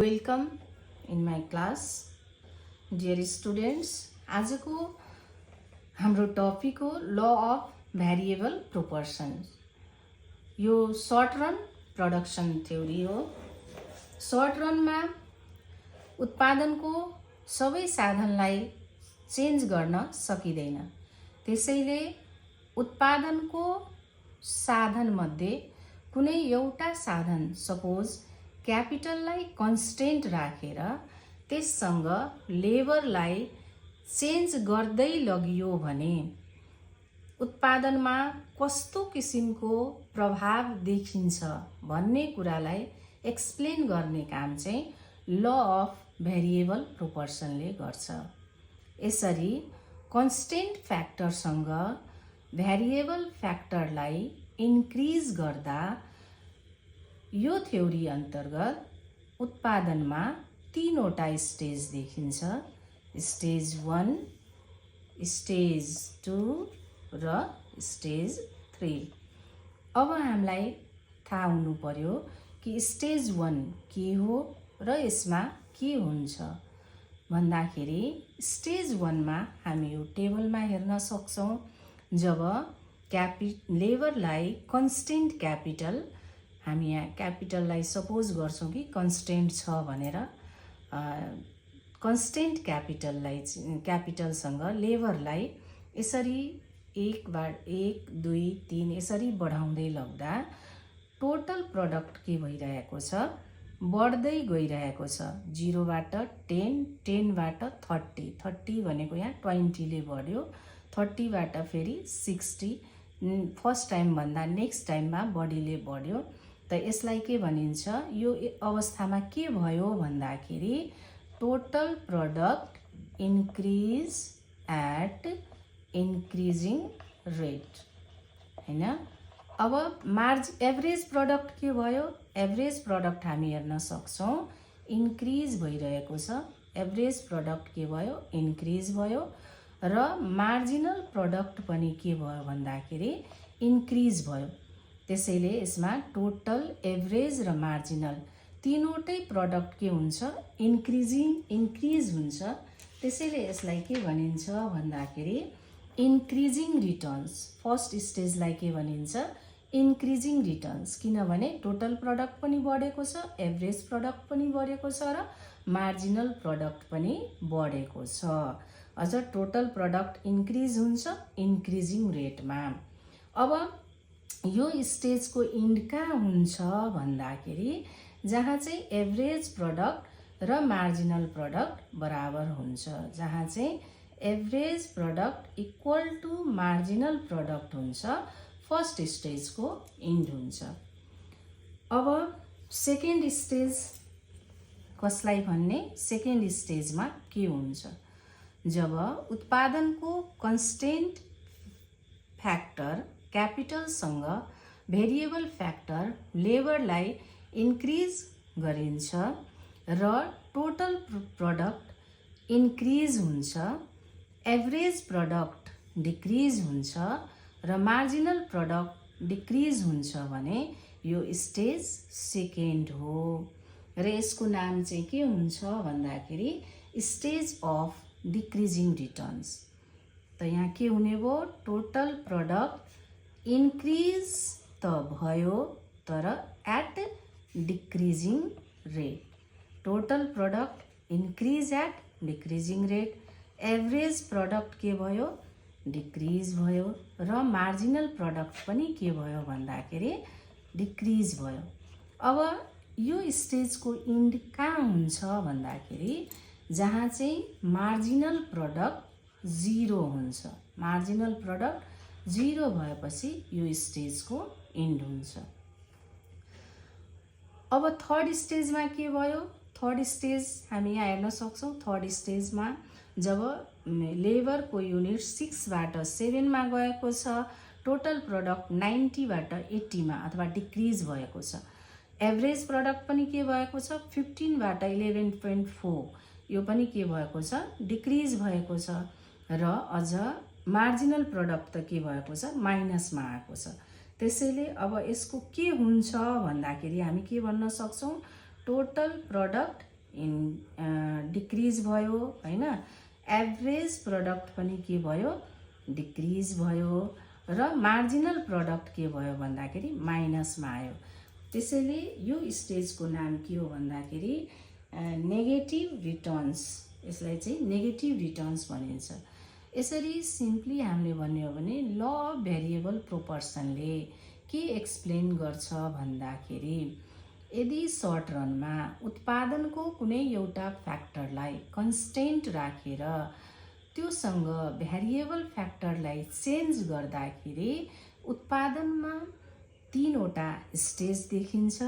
Welcome in my class dear students. आजको हाम्रो topic हो ल अफ भ्यारिएबल प्रोपोर्सन। यो सर्ट रन प्रोडक्सन थ्योरी हो। सर्ट रनमा उत्पादनको सबै साधनलाई चेन्ज गर्न सकिँदैन, त्यसैले उत्पादनको साधनमध्ये कुनै एउटा साधन सपोज क्यापिटललाई कन्स्टेन्ट राखेर त्यससँग लेबरलाई चेन्ज गर्दै लगियो भने उत्पादनमा कस्तो किसिमको प्रभाव देखिन्छ भन्ने कुरालाई एक्सप्लेन गर्ने काम चाहिँ ल अफ भेरिएबल प्रोपोर्सनले गर्छ। यसरी कन्स्टेन्ट फ्याक्टरसँग भेरिएबल फ्याक्टरलाई इन्क्रिज गर्दा यो थ्योरी अन्तर्गत उत्पादनमा तीनवटा स्टेज देखिन्छ। स्टेज 1, स्टेज 2 र स्टेज 3। अब हामीलाई थाहा हुनु पर्यो कि स्टेज 1 के हो र यसमा के हुन्छ भन्दाखेरि स्टेज 1 मा हामी यो टेबलमा हेर्न सक्छौं। जब लेबरलाई कन्स्टेन्ट क्यापिटल, हामी यहाँ क्यापिटललाई सपोज गर्छौं कि कन्स्टेन्ट छ भनेर, कन्स्टेन्ट क्यापिटलसँग लेबरलाई यसरी 1, 2, 3 यसरी बढाउँदै लग्दा टोटल प्रोडक्ट के भइरहेको छ, बढ्दै गइरहेको छ। 0 बाट 10, 10 बाट 30, 30 भनेको यहाँ 20 ले बढ्यो, 30 बाट फेरि 60, फर्स्ट टाइम भन्दा नेक्स्ट टाइममा बढीले बढ्यो। त यसलाई के भनिन्छ, यो अवस्थामा के भयो भन्दाखेरि total product increase at increasing rate हैन। अब एभरेज प्रोडक्ट के भयो, एभरेज प्रोडक्ट हामी हेर्न सक्छौं इन्क्रिज भइरहेको छ। एभरेज प्रोडक्ट के भयो, इन्क्रिज भयो र मार्जिनल प्रोडक्ट पनि के भयो भन्दाखेरि इन्क्रिज भयो। त्यसैले यसमा टोटल, एभरेज र मार्जिनल तीनवटै प्रोडक्ट के हुन्छ, इन्क्रिज हुन्छ। त्यसैले यसलाई के भनिन्छ भन्दाखेरि इन्क्रिजिङ रिटर्न्स। फर्स्ट स्टेजलाई के भनिन्छ, इन्क्रिजिङ रिटर्न्स, किनभने टोटल प्रोडक्ट पनि बढेको छ, एभरेज प्रोडक्ट पनि बढेको छ र मार्जिनल प्रोडक्ट पनि बढेको छ। अझ टोटल प्रोडक्ट इन्क्रिज हुन्छ इन्क्रिजिङ रेटमा। अब यो स्टेजको इन्ड कहाँ हुन्छ भन्दाखेरि जहाँ चाहिँ एभरेज प्रोडक्ट र मार्जिनल प्रोडक्ट बराबर हुन्छ, जहाँ चाहिँ average product equal to marginal product हुन्छ, फर्स्ट स्टेजको इन्ड हुन्छ। अब सेकेन्ड स्टेज कसलाई भन्ने, सेकेन्ड स्टेजमा के हुन्छ, जब उत्पादनको कन्स्टेन्ट फ्याक्टर क्यापिटलसँग भेरिएबल फ्याक्टर लेबरलाई इन्क्रिज गरिन्छ र टोटल प्रोडक्ट इन्क्रिज हुन्छ, एभरेज प्रोडक्ट डिक्रिज हुन्छ र मार्जिनल प्रोडक्ट डिक्रिज हुन्छ भने यो स्टेज सेकेन्ड हो र यसको नाम चाहिँ के हुन्छ भन्दाखेरि स्टेज अफ डिक्रिजिङ रिटर्न्स। त यहाँ के हुने भयो, टोटल प्रोडक्ट इन्क्रिज त भयो तर at decreasing rate. Total product increase at decreasing rate, average product के भयो, डिक्रिज भयो र मार्जिनल प्रोडक्ट पनि के भयो भन्दाखेरि डिक्रिज भयो। अब यो स्टेजको इन्ड कहाँ हुन्छ भन्दाखेरि जहाँ चाहिँ मार्जिनल प्रोडक्ट 0 हुन्छ। मार्जिनल प्रोडक्ट 0 भएपछि यो स्टेजको इन्ड हुन्छ। अब थर्ड स्टेजमा के भयो, थर्ड स्टेज हामी यहाँ हेर्न सक्छौं। थर्ड स्टेजमा जब लेबरको युनिट 6 बाट 7 मा गएको छ, टोटल प्रोडक्ट 90 बाट 80 मा अथवा डिक्रिज भएको छ, एभरेज प्रोडक्ट पनि के भएको छ, 15 बाट 11.4 यो पनि के भएको छ, डिक्रिज भएको छ र अझ मार्जिनल प्रोडक्ट त के भएको छ, माइनसमा आएको छ। त्यसैले अब यसको के हुन्छ भन्दाखेरि हामी के भन्न सक्छौं, टोटल प्रोडक्ट डिक्रिज भयो हैन। एभरेज प्रोडक्ट पनि के भयो, डिक्रिज भयो र मार्जिनल प्रोडक्ट के भयो भन्दाखेरि माइनसमा आयो। त्यसैले यो स्टेजको नाम के हो भन्दाखेरि नेगेटिभ रिटर्न्स, यसलाई चाहिँ नेगेटिभ रिटर्न्स भनिन्छ। यसरी सिम्पली हामीले भन्ने हो भने ल अफ भेरिएबल प्रोपोर्सनले के एक्सप्लेन गर्छ भन्दाखेरि यदि सर्ट रनमा उत्पादनको कुनै एउटा फ्याक्टरलाई कन्स्टेन्ट राखेर त्योसँग भेरिएबल फ्याक्टरलाई चेन्ज गर्दाखेरि उत्पादनमा तीनवटा स्टेज देखिन्छ,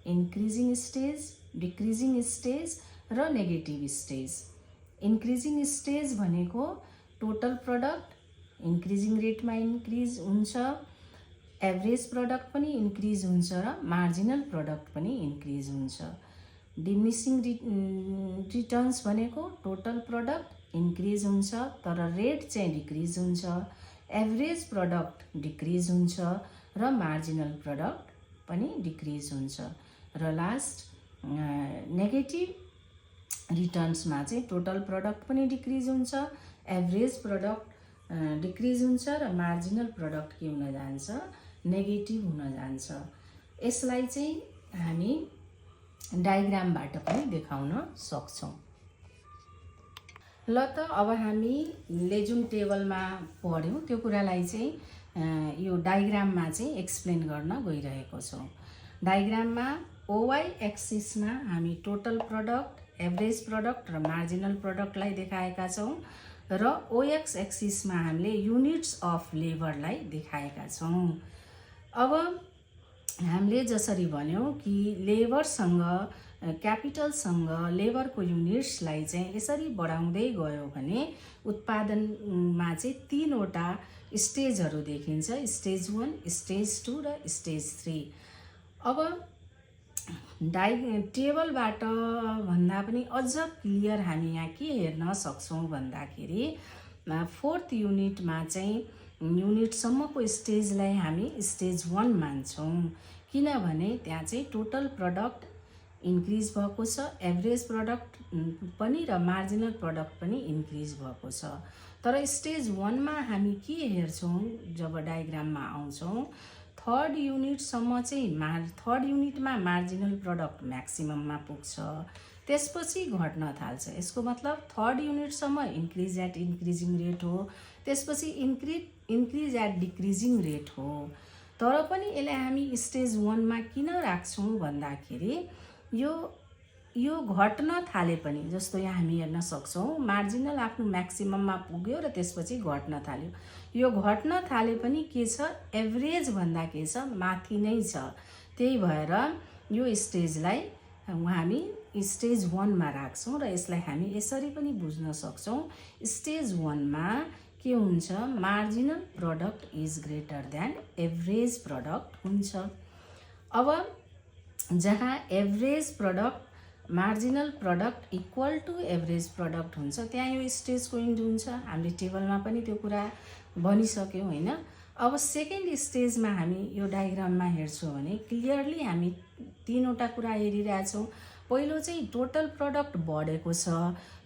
इन्क्रिजिङ स्टेज, डिक्रिजिङ स्टेज र नेगेटिभ स्टेज। इन्क्रिजिङ स्टेज भनेको टोटल प्रोडक्ट इन्क्रिजिङ रेटमा इन्क्रिज हुन्छ, एभरेज प्रोडक्ट पनि इन्क्रिज हुन्छ र मार्जिनल प्रोडक्ट पनि इन्क्रिज हुन्छ। डिमिनिसिङ रिटर्न्स भनेको टोटल प्रोडक्ट इन्क्रिज हुन्छ तर रेट चाहिँ डिक्रिज हुन्छ, एभरेज प्रोडक्ट डिक्रिज हुन्छ र मार्जिनल प्रोडक्ट पनि डिक्रिज हुन्छ। र लास्ट नेगेटिभ रिटर्न्समा चाहिँ टोटल प्रोडक्ट पनि डिक्रिज हुन्छ, एभरेज प्रोडक्ट डिक्रिज हुन्छ र मार्जिनल प्रोडक्ट के हुन जान्छ, नेगेटिभ हुन जान्छ। यसलाई चाहिँ हामी डायग्रामबाट पनि देखाउन सक्छौँ। ल त अब हामीले जुन टेबलमा पढ्यौँ त्यो कुरालाई चाहिँ यो डायग्राममा चाहिँ एक्सप्लेन गर्न गइरहेको छौँ। डायग्राममा ओवाई एक्सिसमा हामी टोटल प्रोडक्ट, एभरेज प्रोडक्ट र मार्जिनल प्रोडक्टलाई देखाएका छौँ र ओएक्स एक्सिसमा हामीले युनिट्स अफ लेबरलाई देखाएका छौँ। अब हामीले जसरी भन्यौँ कि लेबरसँग क्यापिटलसँग लेबरको युनिट्सलाई चाहिँ यसरी बढाउँदै गयो भने उत्पादनमा चाहिँ तीनवटा स्टेजहरू देखिन्छ, स्टेज 1, स्टेज 2 र स्टेज 3। अब टेबलबाट भन्दा पनि अझ क्लियर हामी यहाँ के हेर्न सक्छौँ भन्दाखेरि फोर्थ युनिटमा चाहिँ युनिटसम्मको स्टेजलाई हामी स्टेज 1 मान्छौँ, किनभने त्यहाँ चाहिँ टोटल प्रोडक्ट इन्क्रिज भएको छ, एभरेज प्रोडक्ट पनि र मार्जिनल प्रोडक्ट पनि इन्क्रिज भएको छ। तर स्टेज 1 मा हामी के हेर्छौँ जब डायग्राममा आउँछौँ, थर्ड युनिटसम्म चाहिँ थर्ड युनिटमा मार्जिनल प्रोडक्ट म्याक्सिमममा पुग्छ, त्यसपछि घट्न थाल्छ। यसको मतलब थर्ड युनिटसम्म इन्क्रिज एट इन्क्रिजिङ रेट हो, त्यसपछि इन्क्रिज एट डिक्रिजिङ रेट हो। तर पनि यसलाई हामी स्टेज 1 मा किन राख्छौँ भन्दाखेरि यो घट्न थाले पनि, जस्तो यहाँ हामी हेर्न सक्छौँ मार्जिनल आफ्नो म्याक्सिमममा पुग्यो र त्यसपछि घट्न थाल्यो। यो घट्न थाले पनि के छ, एभरेज भन्दा के छ, माथि नै छ। त्यही भएर यो स्टेजलाई हामी स्टेज 1 मा राख्छौँ र यसलाई हामी यसरी पनि बुझ्न सक्छौँ, स्टेज 1 मा के हुन्छ, marginal product is greater than average product हुन्छ। अब जहाँ average product marginal product equal to average product हुन्छ त्यहाँ यो स्टेजको इन्ड हुन्छ। हामीले टेबलमा पनि त्यो कुरा भनिसक्यौँ हैन। अब सेकेन्ड स्टेजमा हामी यो डायग्राममा हेर्छौँ भने क्लियरली हामी तीनवटा कुरा हेरिरहेछौँ। पहिलो चाहिँ टोटल प्रोडक्ट बढेको छ,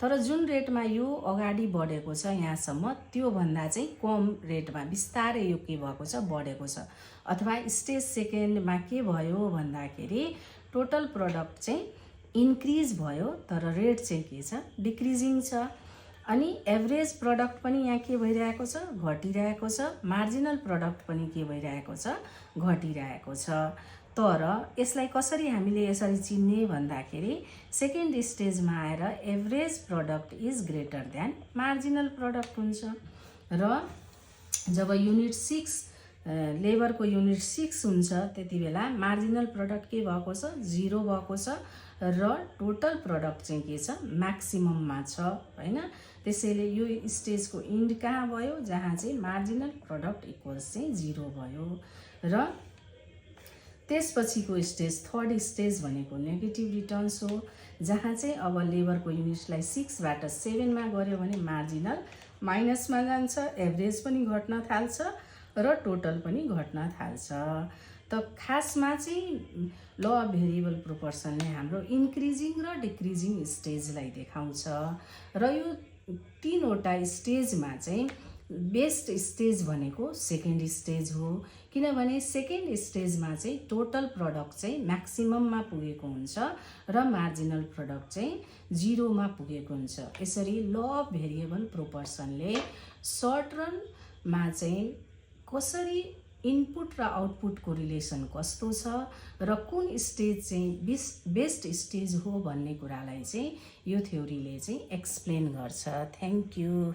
तर जुन रेटमा यो अगाडि बढेको छ यहाँसम्म त्यो भन्दा चाहिँ कम रेटमा बिस्तारै यो के भएको छ, बढेको छ। अथवा स्टेज सेकेन्डमा के भयो भन्दाखेरि टोटल प्रोडक्ट चाहिँ इन्क्रिज भयो तर रेट चाहिँ के छ, डिक्रिजिङ छ। अनि एभरेज प्रोडक्ट पनि यहाँ के भइरहेको छ, घटिरहेको छ। मार्जिनल प्रोडक्ट पनि के भइरहेको छ, घटिरहेको छ। तर यसलाई कसरी हामीले यसरी चिन्ने भन्दाखेरि सेकेन्ड स्टेजमा आएर average product is greater then marginal product हुन्छ। र जब युनिट 6 लेबरको युनिट 6 हुन्छ त्यति बेला मार्जिनल प्रोडक्ट के भएको छ, 0 भएको छ र टोटल प्रोडक्ट चाहिँ के छ, म्याक्सिमममा छ हैन। त्यसैले यो स्टेजको इन्ड कहाँ भयो, जहाँ चाहिँ मार्जिनल प्रोडक्ट इक्वल्स चाहिँ 0 भयो। र त्यसपछिको स्टेज थर्ड स्टेज भनेको नेगेटिभ रिटर्न्स हो, जहाँ चाहिँ अब लेबरको युनिट्सलाई 6 बाट 7 मा गऱ्यो भने मार्जिनल माइनसमा जान्छ, एभरेज पनि घट्न थाल्छ र टोटल पनि घट्न थाल्छ। त खासमा चाहिँ ल अफ भेरिएबल प्रोपोर्सनले हाम्रो इन्क्रिजिङ र डिक्रिजिङ स्टेजलाई देखाउँछ र यो तीनवटा स्टेजमा चाहिँ बेस्ट स्टेज भनेको सेकेन्ड स्टेज हो, किनभने सेकेन्ड स्टेजमा चाहिँ टोटल प्रडक्ट चाहिँ म्याक्सिमममा पुगेको हुन्छ र मार्जिनल प्रडक्ट चाहिँ जिरोमा पुगेको हुन्छ। यसरी ल अफ भेरिएबल प्रोपोर्सनले सर्ट रनमा चाहिँ कसरी इनपुट र आउटपुटको रिलेसन कस्तो छ र कुन स्टेज चाहिँ बेस्ट स्टेज हो भन्ने कुरालाई चाहिँ यो थ्योरीले चाहिँ एक्सप्लेन गर्छ। Thank you.